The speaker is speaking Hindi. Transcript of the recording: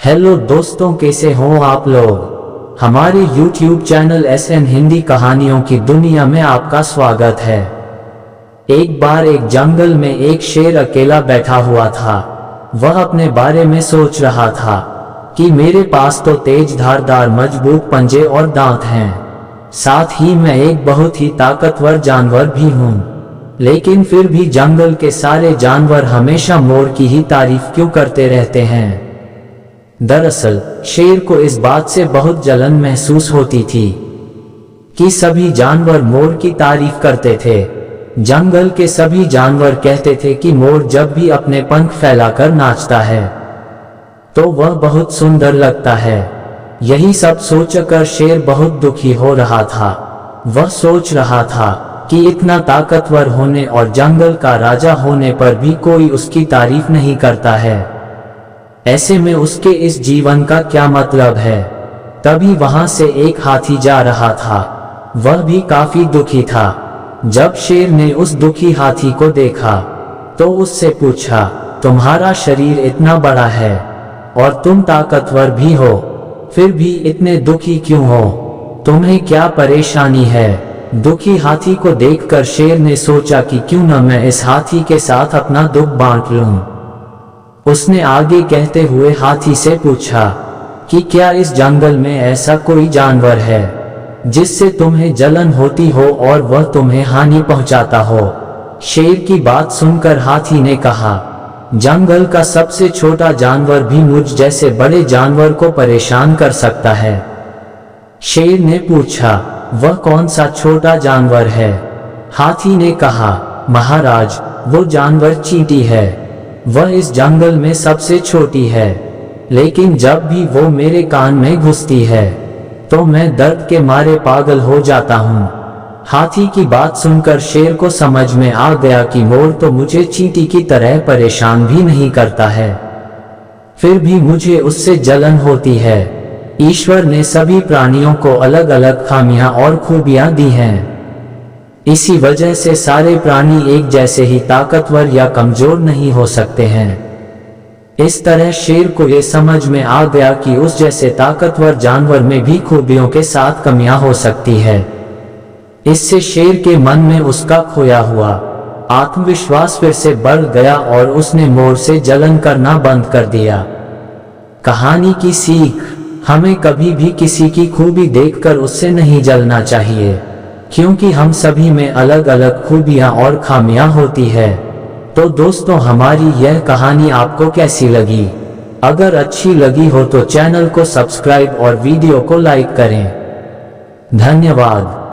हेलो दोस्तों, कैसे हो आप लोग। हमारे YouTube चैनल SN हिंदी कहानियों की दुनिया में आपका स्वागत है। एक बार एक जंगल में एक शेर अकेला बैठा हुआ था। वह अपने बारे में सोच रहा था कि मेरे पास तो तेज धारदार मजबूत पंजे और दांत हैं, साथ ही मैं एक बहुत ही ताकतवर जानवर भी हूँ। लेकिन फिर भी जंगल के सारे जानवर हमेशा मोर की ही तारीफ क्यों करते रहते हैं। दरअसल शेर को इस बात से बहुत जलन महसूस होती थी कि सभी जानवर मोर की तारीफ करते थे। जंगल के सभी जानवर कहते थे कि मोर जब भी अपने पंख फैलाकर नाचता है तो वह बहुत सुंदर लगता है। यही सब सोचकर शेर बहुत दुखी हो रहा था। वह सोच रहा था कि इतना ताकतवर होने और जंगल का राजा होने पर भी कोई उसकी तारीफ नहीं करता है। ऐसे में उसके इस जीवन का क्या मतलब है। तभी वहां से एक हाथी जा रहा था। वह भी काफी दुखी था। जब शेर ने उस दुखी हाथी को देखा तो उससे पूछा, तुम्हारा शरीर इतना बड़ा है और तुम ताकतवर भी हो, फिर भी इतने दुखी क्यों हो? तुम्हें क्या परेशानी है? दुखी हाथी को देखकर शेर ने सोचा कि क्यों न मैं इस हाथी के साथ अपना दुख बांट लूं। उसने आगे कहते हुए हाथी से पूछा कि क्या इस जंगल में ऐसा कोई जानवर है जिससे तुम्हें जलन होती हो और वह तुम्हें हानि पहुंचाता हो? शेर की बात सुनकर हाथी ने कहा, जंगल का सबसे छोटा जानवर भी मुझ जैसे बड़े जानवर को परेशान कर सकता है। शेर ने पूछा, वह कौन सा छोटा जानवर है? हाथी ने कहा, महाराज, वो जानवर चींटी है। वह इस जंगल में सबसे छोटी है, लेकिन जब भी वो मेरे कान में घुसती है तो मैं दर्द के मारे पागल हो जाता हूँ। हाथी की बात सुनकर शेर को समझ में आ गया कि मोर तो मुझे चींटी की तरह परेशान भी नहीं करता है, फिर भी मुझे उससे जलन होती है। ईश्वर ने सभी प्राणियों को अलग अलग खामियां और खूबियां दी हैं। इसी वजह से सारे प्राणी एक जैसे ही ताकतवर या कमजोर नहीं हो सकते हैं। इस तरह शेर को ये समझ में आ गया कि उस जैसे ताकतवर जानवर में भी खूबियों के साथ कमियां हो सकती है। इससे शेर के मन में उसका खोया हुआ आत्मविश्वास फिर से बढ़ गया और उसने मोर से जलन करना बंद कर दिया। कहानी की सीख, हमें कभी भी किसी की खूबी देखकर उससे नहीं जलना चाहिए, क्योंकि हम सभी में अलग अलग खूबियां और खामियां होती है। तो दोस्तों, हमारी यह कहानी आपको कैसी लगी? अगर अच्छी लगी हो तो चैनल को सब्सक्राइब और वीडियो को लाइक करें। धन्यवाद।